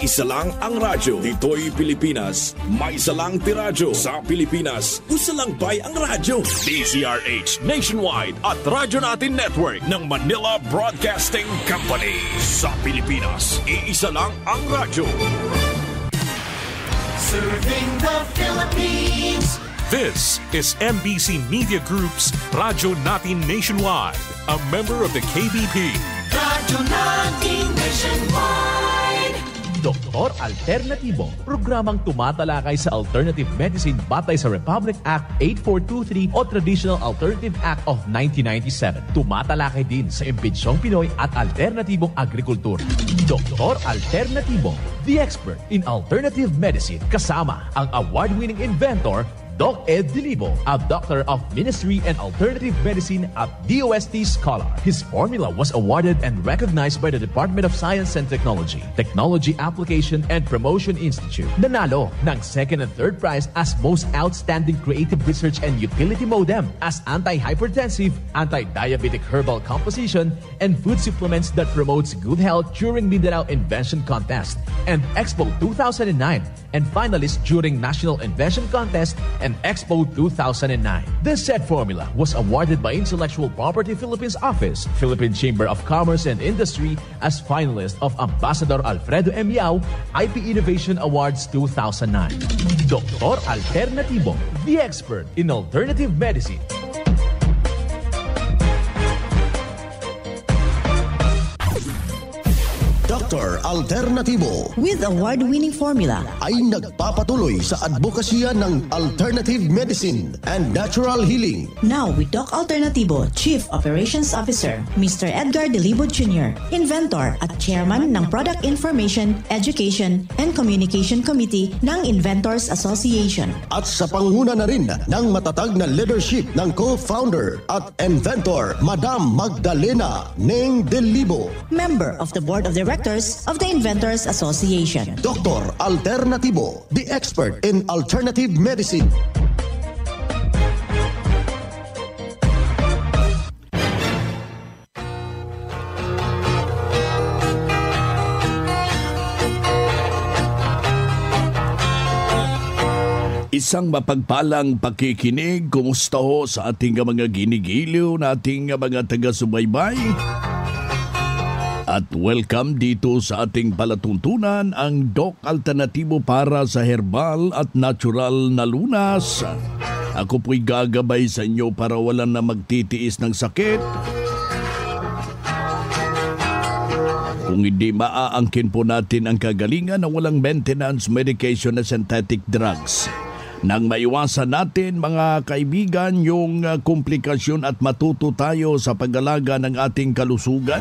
Iisa lang ang radyo. Dito'y Pilipinas. May isa lang tiradyo. Sa Pilipinas, isa lang bay ang radyo. DZRH Nationwide at Radyo Natin Network ng Manila Broadcasting Company. Sa Pilipinas, iisa lang ang radyo. Serving the Philippines. This is MBC Media Group's Radyo Natin Nationwide, a member of the KBP. Radyo Natin Nationwide. Doktor Alternatibo, programang tumatalakay sa alternative medicine batay sa Republic Act 8423 o Traditional Alternative Act of 1997. Tumatalakay din sa imbitsyong Pinoy at alternatibong agrikultura. Doktor Alternatibo, the expert in alternative medicine, kasama ang award-winning inventor Doc Ed Dilibo, a Doctor of Ministry and Alternative Medicine at DOST Scholar. His formula was awarded and recognized by the Department of Science and Technology, Technology Application and Promotion Institute. Nanalo ng second and third prize as Most Outstanding Creative Research and Utility Modem, as Anti-Hypertensive, Anti-Diabetic Herbal Composition, and Food Supplements that promotes good health during Mindanao Invention Contest and Expo 2009, and finalist during National Invention Contest and Expo 2009. This said formula was awarded by Intellectual Property Philippines Office, Philippine Chamber of Commerce and Industry as finalist of Ambassador Alfredo M. Yao IP Innovation Awards 2009. Doktor Alternatibo, the expert in alternative medicine. Dr. Alternatibo with award-winning formula ay nagpapatuloy sa advokasya ng alternative medicine and natural healing. Now with Doc Alternatibo, Chief Operations Officer, Mr. Edgar Dilibo Jr., Inventor at Chairman ng Product Information, Education and Communication Committee ng Inventors Association. At sa pangunguna na rin ng matatag na leadership ng co-founder at inventor, Madam Magdalena Neng Dilibo, Member of the Board of Directors of the Inventors Association. Dr. Alternatibo, the expert in alternative medicine. Isang mapagpalang pakikinig, kumusta ho sa ating mga ginigiliw na ating mga taga-subaybay? At welcome dito sa ating palatuntunan, ang Doc Alternatibo para sa herbal at natural na lunas. Ako po'y gagabay sa inyo para wala na magtitiis ng sakit. Kung hindi maaangkin po natin ang kagalingan na walang maintenance medication na synthetic drugs. Nang maiwasan natin, mga kaibigan, yung komplikasyon at matuto tayo sa pag-alaga ng ating kalusugan.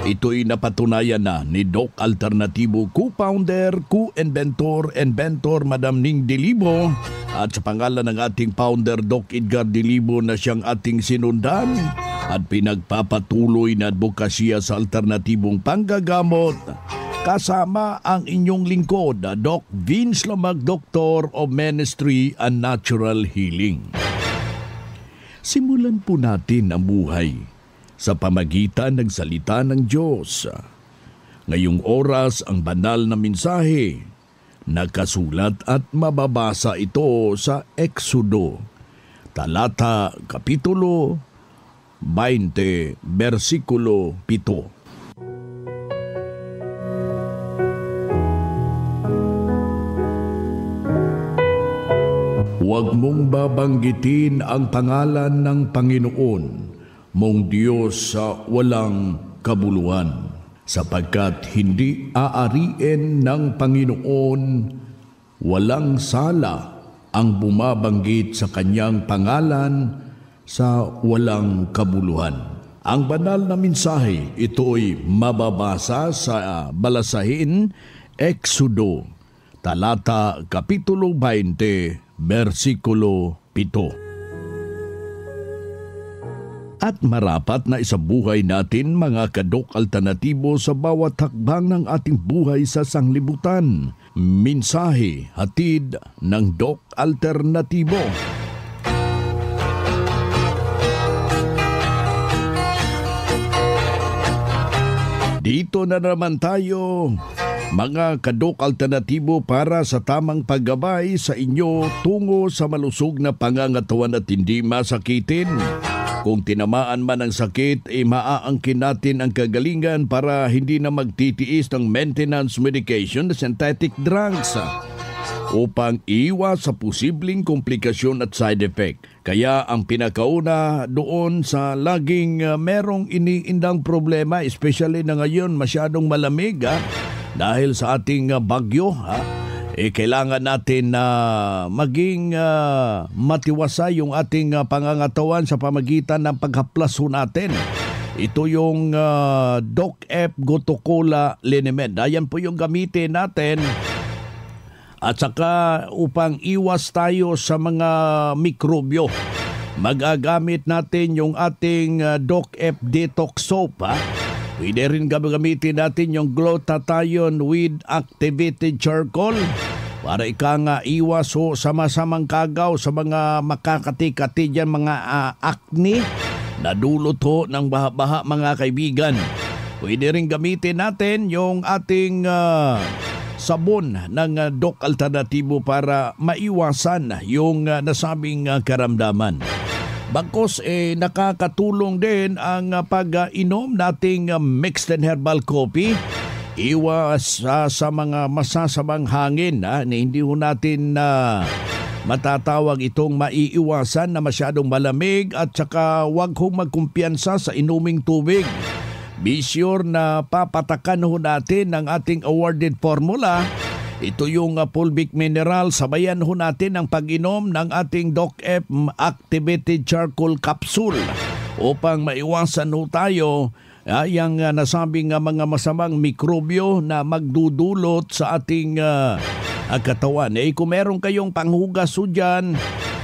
Ito'y napatunayan na ni Doc Alternatibo, co-founder, co-inventor, Madam Ning Dilibo, at sa pangalan ng ating founder, Doc Edgar Dilibo, na siyang ating sinundan at pinagpapatuloy na advokasya sa alternatibong panggagamot. Kasama ang inyong lingkod, Doc Vince Lamag, Doctor of Ministry and Natural Healing. Simulan po natin ang buhay sa pamagitan ng salita ng Diyos. Ngayong oras ang banal na mensahe, nakasulat at mababasa ito sa Exodo, talata kapitulo 20, versikulo 7. Huwag mong babanggitin ang pangalan ng Panginoon mong Diyos sa walang kabuluhan, sapagkat hindi aariin ng Panginoon walang sala ang bumabanggit sa kanyang pangalan sa walang kabuluhan. Ang banal na mensahe, ito'y mababasa sa Balasahin, Exodo, talata kapitulo 20, versikulo 7. At marapat na isabuhay natin, mga kadok alternatibo, sa bawat hakbang ng ating buhay sa sanglibutan. Mensahe hatid ng Doc Alternatibo. Dito na naman tayo mga kadok alternatibo para sa tamang paggabay sa inyo tungo sa malusog na pangangatawan at hindi masakitin. Kung tinamaan man ang sakit, maaangkin natin ang kagalingan para hindi na magtitiis ng maintenance medication na synthetic drugs upang iwas sa posibleng komplikasyon at side effect. Kaya ang pinakauna doon sa laging merong iniindang problema, especially na ngayon masyadong malamig dahil sa ating bagyo, kailangan natin na maging matiwasay yung ating pangangatawan sa pamagitan ng paghaplas natin. Ito yung Doc F Gotocola Liniment. Ayan po yung gamitin natin. At saka upang iwas tayo sa mga mikrobyo, magagamit natin yung ating Doc F Detox Soap. Pwede rin gamitin natin yung glutathione with activated charcoal para iwas sa masamang kagaw sa mga makakati-kati dyan, mga acne na dulot ng baha-baha mga kaibigan. Pwede rin gamitin natin yung ating sabon ng Doc Alternatibo para maiwasan yung nasabing karamdaman. Bagkos nakakatulong din ang pag-inom nating mixed and herbal coffee. Iwas sa mga masasamang hangin na hindi ho natin matatawag itong maiiwasan na masyadong malamig, at saka huwag hong magkumpiyansa sa inuming tubig. Be sure na papatakan ho natin ang ating awarded formula. Ito yung fulvic mineral. Sabayan ho natin ang pag-inom ng ating Doc F Activated Charcoal Capsule upang maiwasan ho tayo yung nasabing mga masamang mikrobyo na magdudulot sa ating katawan. Kung meron kayong panghugas ho dyan,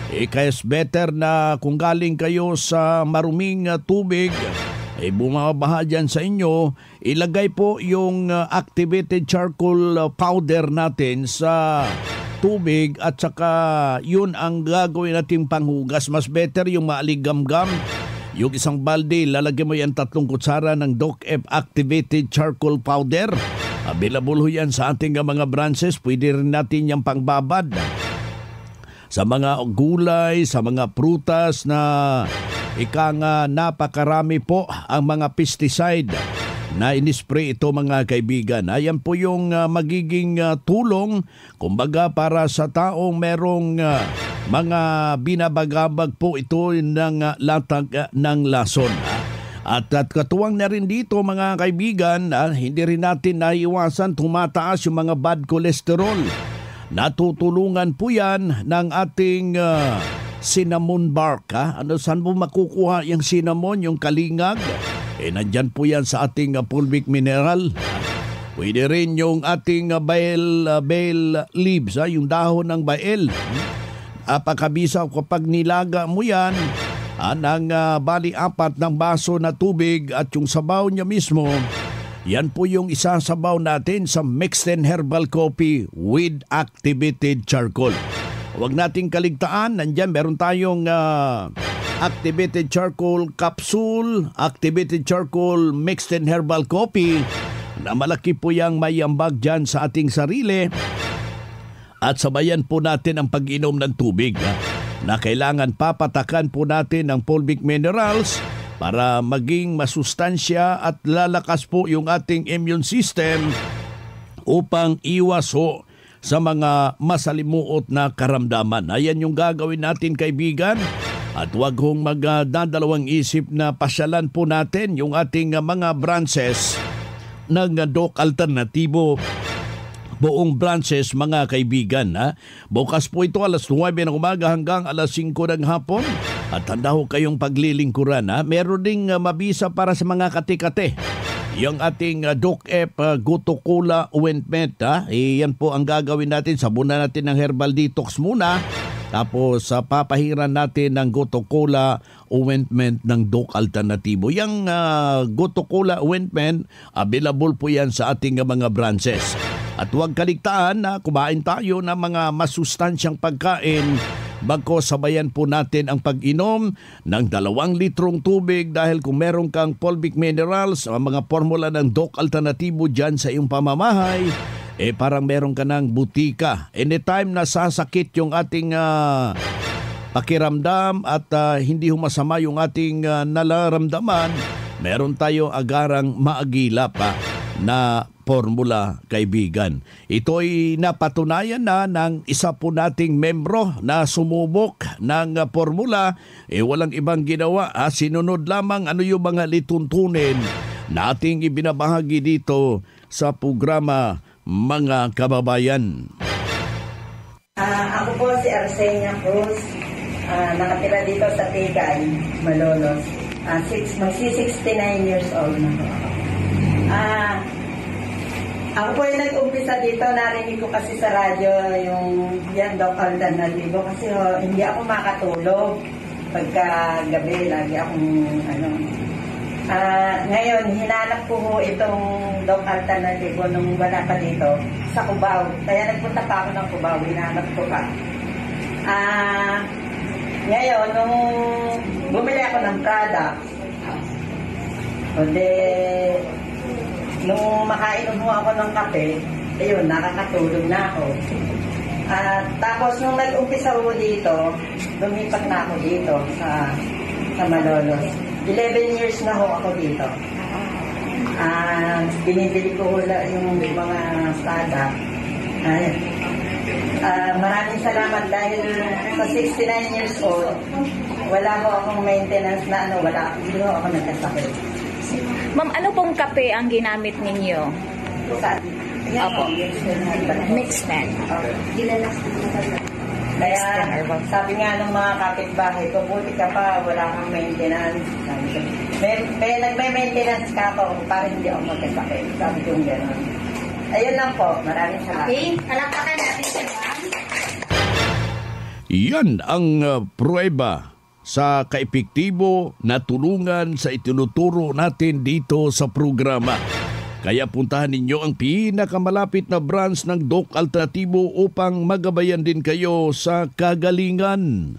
kayas better na kung galing kayo sa maruming tubig, bumabaha dyan sa inyo, ilagay po yung activated charcoal powder natin sa tubig at saka yun ang gagawin nating panghugas. Mas better yung maaligamgam. Yung isang balde, lalagyan mo yan 3 kutsara ng Doc F Activated Charcoal Powder. Available ho yan sa ating mga branches. Pwede rin natin yung pangbabad sa mga gulay, sa mga prutas na napakarami po ang mga pesticide na inispray ito mga kaibigan. Ayan po yung magiging tulong kumbaga para sa taong merong mga binabagabag po ito ng latag ng lason. At katuwang na rin dito mga kaibigan, hindi rin natin naiwasan tumataas yung mga bad cholesterol. Natutulungan po yan ng ating cinnamon bark. Saan mo makukuha yung cinnamon, yung kalingag? Nandyan po yan sa ating fulvic mineral. Pwede rin yung ating bael leaves, yung dahon ng bael. Apakabisa kapag nilaga mo yan ng bali 4 ng baso na tubig at yung sabaw niya mismo, yan po yung isasabaw natin sa mixed and herbal coffee with activated charcoal. Huwag nating kaligtaan, nandyan meron tayong activated charcoal capsule, activated charcoal mixed and herbal coffee na malaki po yung may ambag dyan sa ating sarili. At sabayan po natin ang pag-inom ng tubig na kailangan papatakan po natin ng fulvic minerals para maging masustansya at lalakas po yung ating immune system upang iwas ho sa mga masalimuot na karamdaman. Ayan yung gagawin natin kaibigan. At huwag hong magdadalawang isip na pasyalan po natin yung ating mga branches ng Doc Alternatibo. Buong branches mga kaibigan. Bukas po ito alas 9 ng umaga hanggang alas 5 ng hapon. At tanda ho kayong paglilingkuran. Meron ding mabisa para sa mga kate-kate. Yung ating Doc F Gotocola Ointment. Yan po ang gagawin natin. Sabunan natin ng herbal detox muna. Tapos papahiran natin ng Gotocola Ointment ng Doc Alternatibo. Yung Gotocola Ointment, available po yan sa ating mga branches. At huwag kaligtaan na kumain tayo ng mga masustansyang pagkain bago sabayan po natin ang pag-inom ng 2 litrong tubig dahil kung meron kang fulvic minerals, mga formula ng Doc Alternatibo dyan sa iyong pamamahay, parang meron ka ng butika. Anytime na sasakit yung ating pakiramdam at hindi masama yung ating nararamdaman, meron tayong agarang maagilap na formula, kaibigan. Ito'y napatunayan na ng isa po nating membro na sumubok ng formula. Walang ibang ginawa. Sinunod lamang ano yung mga lituntunin nating ibinabahagi dito sa programa, mga kababayan. Ako po si Arsenia Cruz. Nakatira dito sa Tigay, Malolos. Magsi-69 years old na po. Ako po yung nag-umpisa dito, narinig ko kasi sa radyo yung yan Doc Alternativo kasi hindi ako makatulog pagka gabi, lagi akong ngayon, hinanap ko itong Doc Alternativo nung wala pa dito sa Cubao. Kaya nagpunta pa ako ng Cubao, hinanap ko pa. Ngayon, nung bumili ako ng product, nung makainom mo ako ng kape, ayun, nakakatulog na ako. Tapos nung nag-umpisa ko dito, lumipat na ako dito sa Malolos. 11 years na ho ako dito. Binibili ko yung mga product. Maraming salamat dahil sa 69 years old, wala ho akong maintenance na hindi ho ako nagkasakit. Ma'am, ano pong kape ang ginamit ninyo? Opo. Mixed pen. Kaya sabi nga ng mga kapitbahay ko, buti ka pa, wala kang maintenance. Nagme-maintenance ka ako para hindi ako magkasakit. Sabi ko yung gano'n. Ayun lang po. Maraming salamat. Okay, palakpakan natin siya. Yan ang pruweba sa kaepektibo na tulungan sa itinuturo natin dito sa programa. Kaya puntahan ninyo ang pinakamalapit na branch ng Doc Alternativo upang magabayan din kayo sa kagalingan.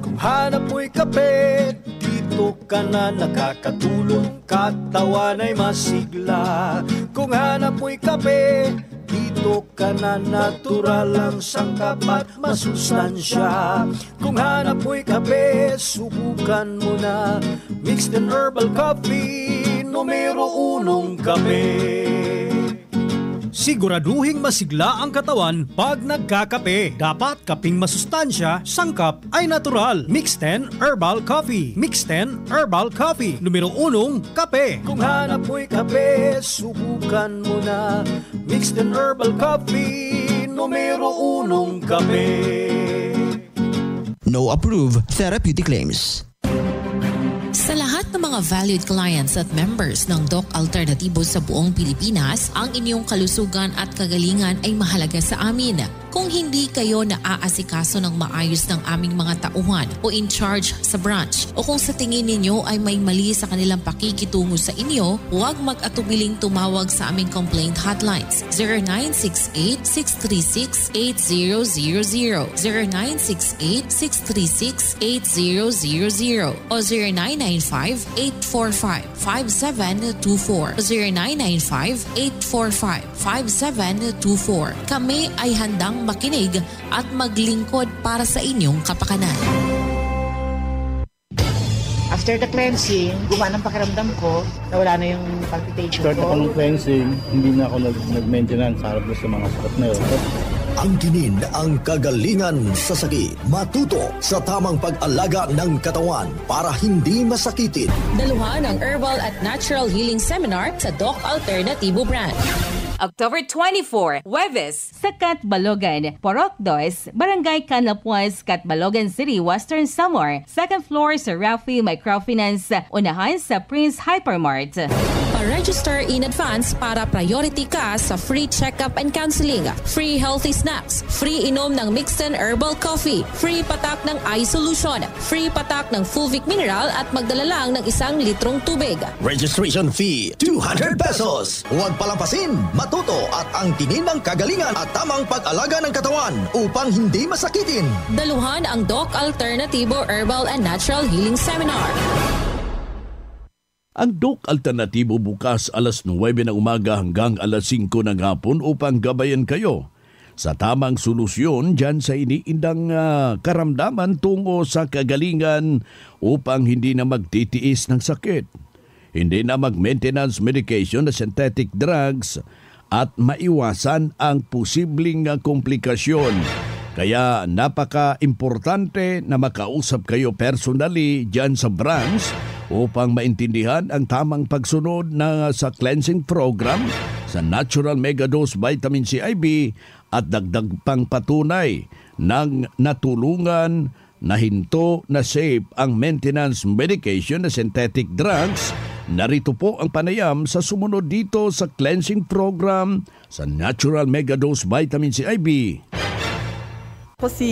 Kung hanap mo'y kape, dito ka na nakakatulong, katawan ay masigla. Kung hanap mo'y kape, dito ka na natural ang sangkap at masustansya. Kung hanap mo'y kape, subukan mo na mixed and herbal coffee, numero 1 kape. Siguraduhing masigla ang katawan pag nagkakape. Dapat kaping masustansya, sangkap ay natural. Mixed 10 Herbal Coffee. Mixed 10 Herbal Coffee. Numero 1, kape. Kung hanap mo'y kape, subukan mo na Mixed 10 Herbal Coffee. Numero 1, kape. No approved therapeutic claims. Sa lahat ng mga valued clients at members ng Doc Alternativo sa buong Pilipinas, ang inyong kalusugan at kagalingan ay mahalaga sa amin. Kung hindi kayo naaasikaso ng maayos ng aming mga tauhan o in charge sa branch, o kung sa tingin ninyo ay may mali sa kanilang pakikitungo sa inyo, huwag mag-atubiling tumawag sa aming complaint hotlines 0968-636-8000, 0968-636-8000 o 0995-845-5724 o 0995-845-5724. Kami ay handang makinig at maglingkod para sa inyong kapakanan. After the cleansing, gumana ang pakiramdam ko, nawala na yung palpitation ko. After the cleansing, hindi na ako nag-maintenance harap sa mga sakit na yun. Angkinin ang kagalingan sa sakit. Matuto sa tamang pag-alaga ng katawan para hindi masakitin. Daluhan ang Herbal at Natural Healing Seminar sa Doc Alternativo Branch. October 24, Huwebes, sa Catbalogan, Porok 2, Barangay Canapuas, Catbalogan City, Western Samar. Second floor sa Rafi Microfinance, unahan sa Prince Hypermart. Pa-register in advance para priority ka sa free check-up and counseling, free healthy snacks, free inom ng mixed and herbal coffee, free patak ng eye solution, free patak ng Fulvic Mineral at magdala lang ng 1 litrong tubig. Registration fee, 200 pesos. Huwag palampasin, matuto at angkinin ang kagalingan at tamang pag-alaga ng katawan upang hindi masakitin. Daluhan ang Doc Alternativo Herbal and Natural Healing Seminar. Ang Doc Alternatibo bukas alas 9 ng umaga hanggang alas 5 ng hapon upang gabayan kayo sa tamang solusyon dyan sa iniindang karamdaman tungo sa kagalingan upang hindi na magtitiis ng sakit, hindi na mag-maintenance medication na synthetic drugs at maiwasan ang posibleng komplikasyon. Kaya napaka-importante na makausap kayo personally dyan sa branch upang maintindihan ang tamang pagsunod sa cleansing program sa Natural Megadose Vitamin C IB at dagdag pang patunay ng natulungan na hinto na safe ang maintenance medication na synthetic drugs. Narito po ang panayam sa sumunod dito sa cleansing program sa Natural Megadose Vitamin C IB. Ako si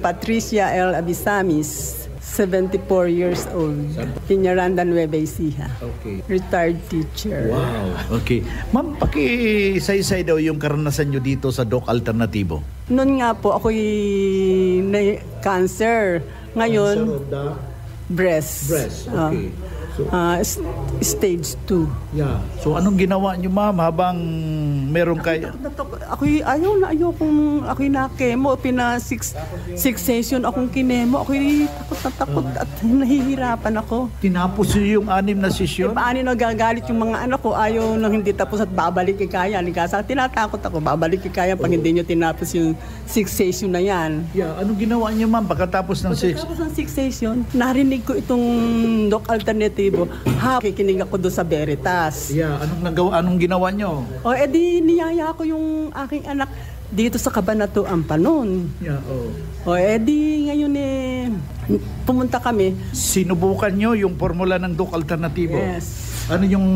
Patricia L. Abisamis, 74 years old. Piñaranda, Nueva Ecija. Okay. Retired teacher. Wow. Okay. Ma'am, paki-say-say daw yung karanasan nyo dito sa Doc Alternatibo. Noon nga po, ako'y cancer. Ngayon, Cancer of the breast. breast. Okay. Stage 2. Yeah. So anong ginawa nyo, ma'am, habang meron kayo? Ako'y ako'y na-chemo. 6 session akong kinemo. Ako'y takot at nahihirapan ako. Tinapos nyo yung 6 na sesyon? Paano nagagalit yung mga anak ko, ayaw nang hindi tapos at babalik kaya. Tinatakot ako, babalik kaya pag hindi nyo tinapos yung 6 session na yan. Yeah. Anong ginawa nyo, ma'am, pagkatapos ng 6? Pagkatapos ng 6 session, narinig ko itong Doc Alternativo. Kikinig ako doon sa Veritas. Yeah, anong ginawa nyo? Edi niyaya ko yung aking anak dito sa Cabanatuan pa noon. Yeah, edi ngayon pumunta kami. Sinubukan nyo yung formula ng Doc Alternativo? Yes. Ano yung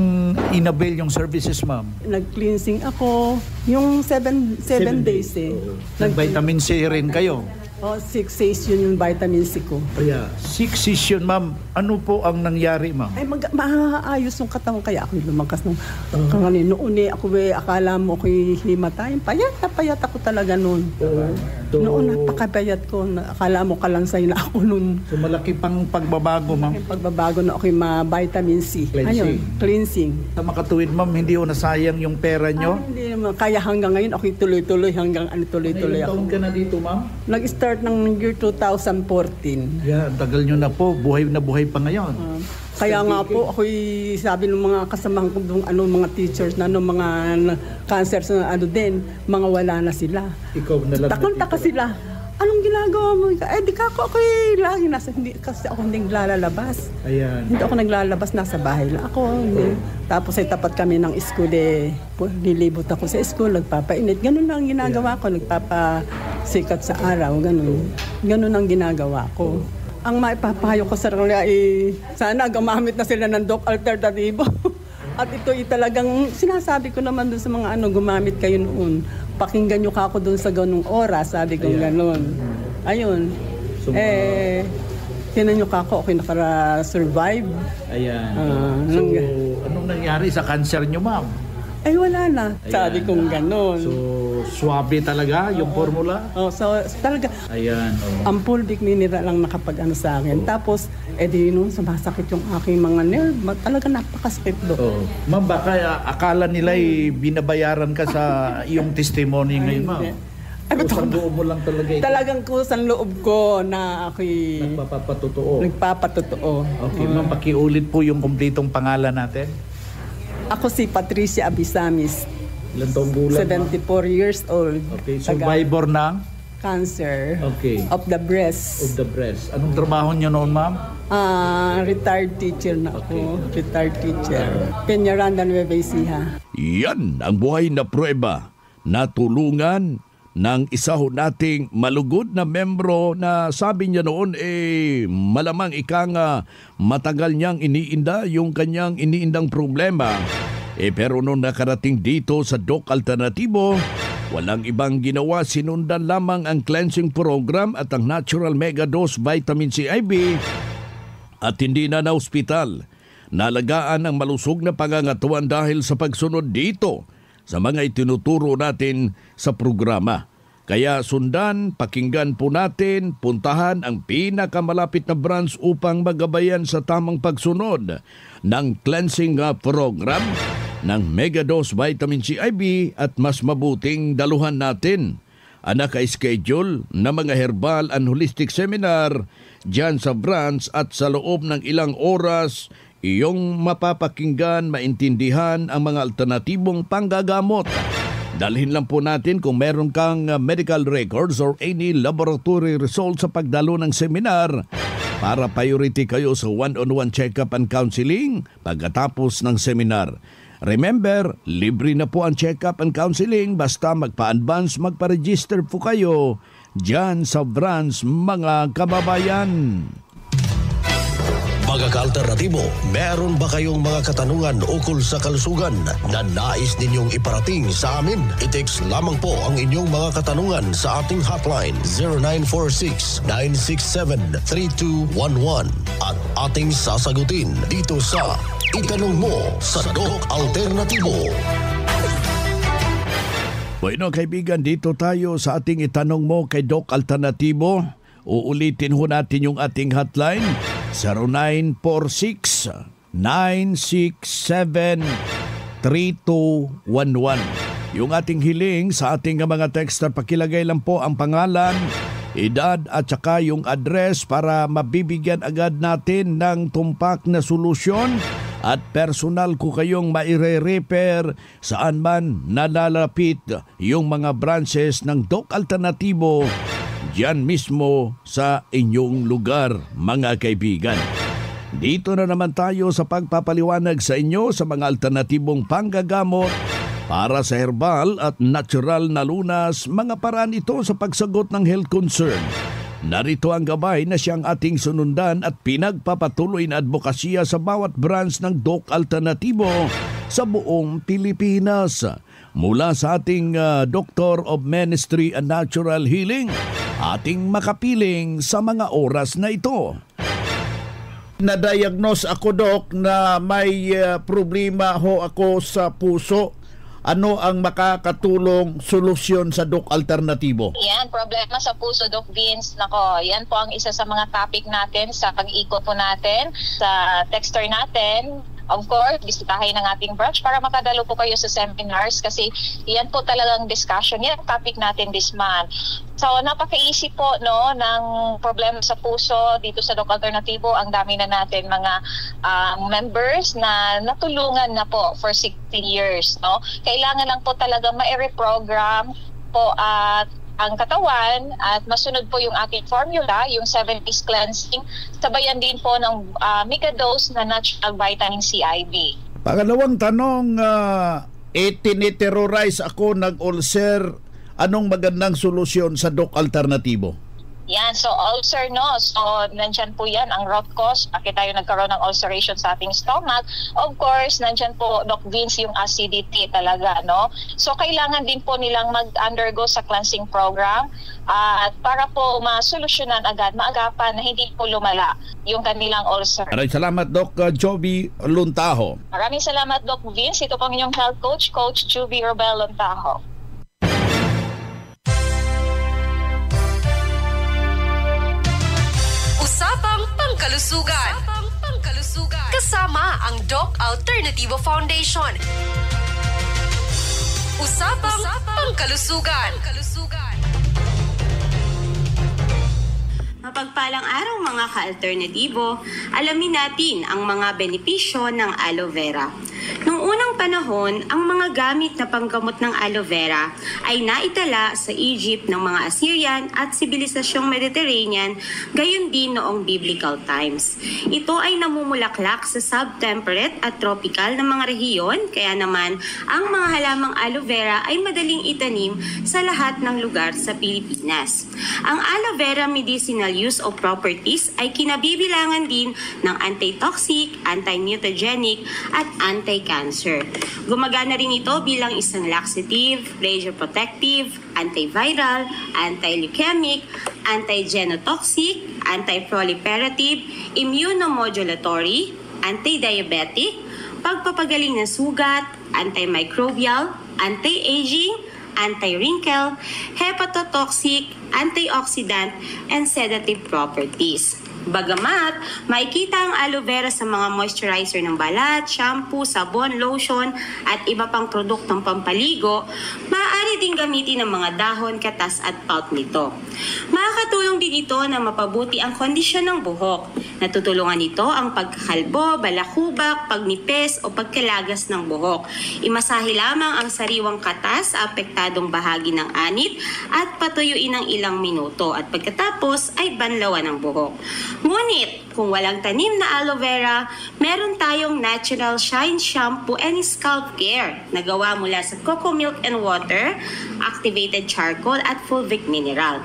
inabil yung services, ma'am? Nag-cleansing ako. Yung 7 days Nag-vitamin C rin kayo? 6 session yung vitamin C ko. Yeah. 6 session, ma'am. Ano po ang nangyari, ma'am? Maayos yung katawan kaya ako lumakas nung kanina. Noon akala mo ako'y himatay. Payat ako talaga noon. Noon napakapayat ko. Akala mo kalansay na ako noon. So malaki pang pagbabago, ma'am? Pagbabago na ako'y vitamin C. Cleansing. Sa makatuwid, ma'am, hindi ho nasayang yung pera nyo? Hindi naman. Kaya hanggang ngayon ako'y tuloy-tuloy hanggang tuloy-tuloy ako. Ilang taon ka na dito, ma'am? Nag-start ng year 2014. Yeah, tagal nyo na po. Buhay na buhay pa ngayon. Kaya nga po, ako'y sabi ng mga kasamahan ko doon, mga teachers na, mga cancers na mga wala na sila. Ikaw na lang. Takon-taka sila. Anong ginagawa mo? Di ka ako'y lagi kasi ako hindi naglalabas. Ayan. Hindi ako naglalabas, nasa bahay lang ako. Tapos tapat kami ng school, nilibot ako sa school, nagpapainit. Ganun lang ang ginagawa ko, nagpapasikat sa araw, ganun. Ganun ang ginagawa ko. Ang maipapayo ko sa kanila sana gumamit na sila ng Doc Alternativo. At ito talagang sinasabi ko naman doon sa mga gumamit kayo noon. Pakinggan nyo ka ako doon sa ganung oras, sabi ko gano'n. Ayun. So, tinan nyo ka ako, ako'y nakara-survive. Ayan. So, anong nangyari sa cancer nyo, ma'am? Wala na. Sabi kong gano'n. So, swabe talaga yung formula? So talaga. Ayan. Ang fulvic mineral lang sa akin. Tapos, sumasakit yung aking mga nerve. Talaga napakasakit doon. Ma'am, baka akala nila'y binabayaran ka sa iyong testimony ngayon, ma'am? Kusang loob mo lang talaga ito? Talagang kusang loob ko na ako'y nagpapatotoo. Okay, ma'am, pakiulit po yung kumpletong pangalan natin. Ako si Patricia Abisamis. Ilang taong gulang? 74 years old. Okay, survivor ng? Cancer. Okay. Of the breast. Of the breast. Anong trabaho niyo noon, ma'am? Retired teacher na ako. Okay. Retired teacher. Peñaranda, Nueva Ecija. Yan ang buhay na prueba na tulungan ng isa nating malugod na membro na sabi niya noon malamang matagal niyang iniinda yung kanyang iniindang problema. Pero nung nakarating dito sa Doc Alternativo, walang ibang ginawa, sinundan lamang ang cleansing program at ang Natural Megadose Vitamin C IB at hindi na ospital. Nalagaan ang malusog na pangangatuan dahil sa pagsunod dito sa mga itinuturo natin sa programa. Kaya sundan, pakinggan po natin, puntahan ang pinakamalapit na branch upang magabayan sa tamang pagsunod ng cleansing program ng Megadose Vitamin C IV at mas mabuting daluhan natin ang naka-schedule na mga herbal and holistic seminar dyan sa branch at sa loob ng ilang oras iyong mapapakinggan, maintindihan ang mga alternatibong panggagamot. Dalhin lang po natin kung meron kang medical records or any laboratory results sa pagdalo ng seminar para priority kayo sa one-on-one check-up and counseling pagkatapos ng seminar. Remember, libre na po ang check-up and counseling basta magpa-advance, magpa-register po kayo dyan sa branch, mga kababayan. Mga ka-alternatibo, meron ba kayong mga katanungan ukol sa kalusugan na nais ninyong iparating sa amin? I-text lamang po ang inyong mga katanungan sa ating hotline 0946-967-3211 at ating sasagutin dito sa Itanong Mo sa Doc Alternatibo. Bueno kaibigan, dito tayo sa ating Itanong Mo kay Doc Alternatibo. Uulitin ho natin yung ating hotline 0946-967-3211. Yung ating hiling sa ating mga texter, pakilagay lang po ang pangalan, edad at saka yung address para mabibigyan agad natin ng tumpak na solusyon at personal ko kayong maire-repair saan man nalalapit yung mga branches ng Doc Alternatibo diyan mismo sa inyong lugar, mga kaibigan. Dito na naman tayo sa pagpapaliwanag sa inyo sa mga alternatibong panggagamot para sa herbal at natural na lunas, mga paraan ito sa pagsagot ng health concern. Narito ang gabay na siyang ating sunundan at pinagpapatuloy na advokasya sa bawat branch ng Doc Alternatibo sa buong Pilipinas. Mula sa ating Doctor of Ministry and Natural Healing, ating makapiling sa mga oras na ito. Na-diagnose ako, Doc, na may problema ho ako sa puso. Ano ang makakatulong solusyon sa Doc Alternatibo? Yan, problema sa puso, Doc Vince. Nako, yan po ang isa sa mga topic natin sa pag-ikot po natin, sa texter natin. Of course, bisitahin ng ating branch para makadalo po kayo sa seminars kasi yan po talagang discussion. Yan ang topic natin this month. So, napaka-easy po ng problema sa puso dito sa Doc Alternatibo. Ang dami na natin mga members na natulungan na po for 16 years. No? Kailangan lang po talaga ma-reprogram po at ang katawan at masunod po yung ating formula, yung 7 days cleansing, sabayan din po ng Megadose na natural vitamin C IV. Pangalawang tanong, tiniterrorize ako, nag-ulcer, anong magandang solusyon sa Doc Alternatibo? Yan, so ulcer, no? So, nandyan po yan, ang root cause. Bakit tayo nagkaroon ng ulceration sa ating stomach? Of course, nandyan po, Doc Vince, yung acidity talaga, no? So, kailangan din po nilang mag-undergo sa cleansing program at para po masolusyonan agad, maagapan na hindi po lumala yung kanilang ulcer. Maraming salamat, Doc Joby Luntaho. Maraming salamat, Doc Vince. Ito pong inyong health coach, Coach Joby Robel Luntaho. Usapang Pangkalusugan. Kasama ang Doc Alternativo Foundation. Usapang Pangkalusugan. Mapagpalang araw mga ka-alternatibo, alamin natin ang mga benepisyo ng aloe vera. Noong unang panahon, ang mga gamit na panggamot ng aloe vera ay naitala sa Egypt ng mga Assyrian at sibilisasyong Mediterranean, gayon din noong biblical times. Ito ay namumulaklak sa subtemperate at tropical na mga rehiyon, kaya naman ang mga halamang aloe vera ay madaling itanim sa lahat ng lugar sa Pilipinas. Ang aloe vera medicinal use o properties ay kinabibilangan din ng anti-toxic, anti-mutagenic at anti-cancer. Gumagana rin ito bilang isang laxative, radioprotective, antiviral, anti-leukemic, anti-genotoxic, anti-proliferative, immunomodulatory, anti-diabetic, pagpapagaling ng sugat, antimicrobial, anti-aging, anti-wrinkle, hepatotoxic, antioxidant, and sedative properties. Bagamat, makikita ang aloe vera sa mga moisturizer ng balat, shampoo, sabon, lotion, at iba pang produktong pampaligo, maaari din gamitin ng mga dahon, katas at pulp nito. Makakatulong din ito na mapabuti ang kondisyon ng buhok. Natutulungan nito ang pagkakalbo, balakubak, pagnipis o pagkalagas ng buhok. Imasahe lamang ang sariwang katas sa apektadong bahagi ng anit at patuyuin ng ilang minuto at pagkatapos ay banlawan ng buhok. Ngunit, kung walang tanim na aloe vera, meron tayong Natural Shine Shampoo and Scalp Care na gawa mula sa cocoa milk and water, activated charcoal at fulvic mineral.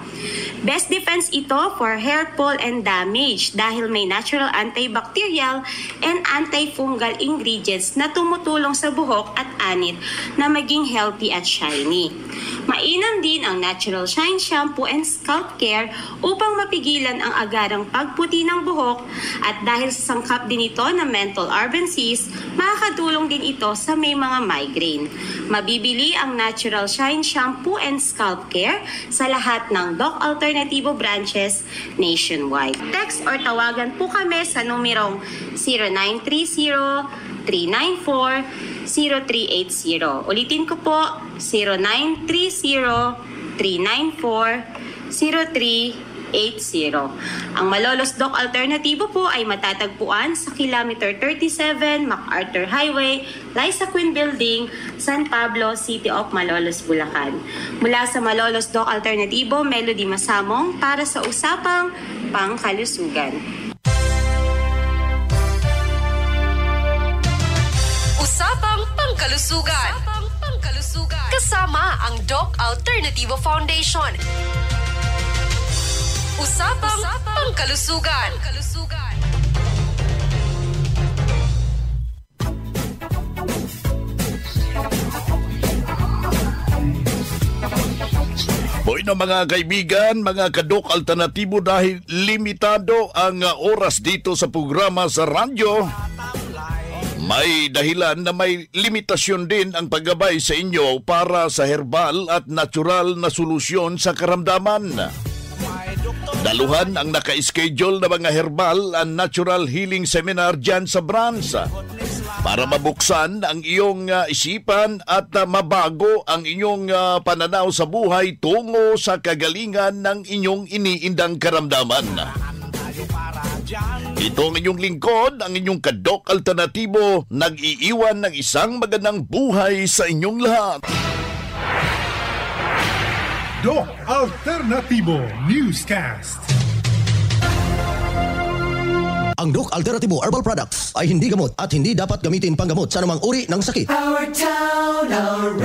Best defense ito for hair fall and damage dahil may natural antibacterial and antifungal ingredients na tumutulong sa buhok at anit na maging healthy at shiny. Mainam din ang Natural Shine Shampoo and Scalp Care upang mapigilan ang agarang pagputi ng buhok at dahil sa sangkap din ito ng menthol arbencis, makakatulong din ito sa may mga migraine. Mabibili ang Natural Shine Shampoo and Scalp Care sa lahat ng Doc Alternativo branches nationwide. Text or tawagan po kami sa numerong 0930-394-0380. Ulitin ko po, 0930-394-0380. Ang Malolos Doc Alternativo po ay matatagpuan sa Kilometer 37, MacArthur Highway, Liza Queen Building, San Pablo, City of Malolos, Bulacan. Mula sa Malolos Doc Alternativo, Melody Masamong para sa Usapang Pangkalusugan. Usapang Pangkalusugan. Kasama ang Doc Alternativo Foundation. Usapang Pangkalusugan. Boy na mga kaibigan, mga kadok alternatibo, dahil limitado ang oras dito sa programa sa radyo, may dahilan na may limitasyon din ang paggabay sa inyo para sa herbal at natural na solusyon sa karamdaman. Daluhan ang naka-schedule na mga herbal and natural healing seminar dyan sa branch para mabuksan ang iyong isipan at mabago ang inyong pananaw sa buhay tungo sa kagalingan ng inyong iniindang karamdaman. Ito ang inyong lingkod, ang inyong kadok alternatibo, nag-iiwan ng isang magandang buhay sa inyong lahat. Doc Alternativo Newscast. Ang Doc Alternativo Herbal Products ay hindi gamot at hindi dapat gamitin panggamot sa anumang uri ng sakit. Our town, our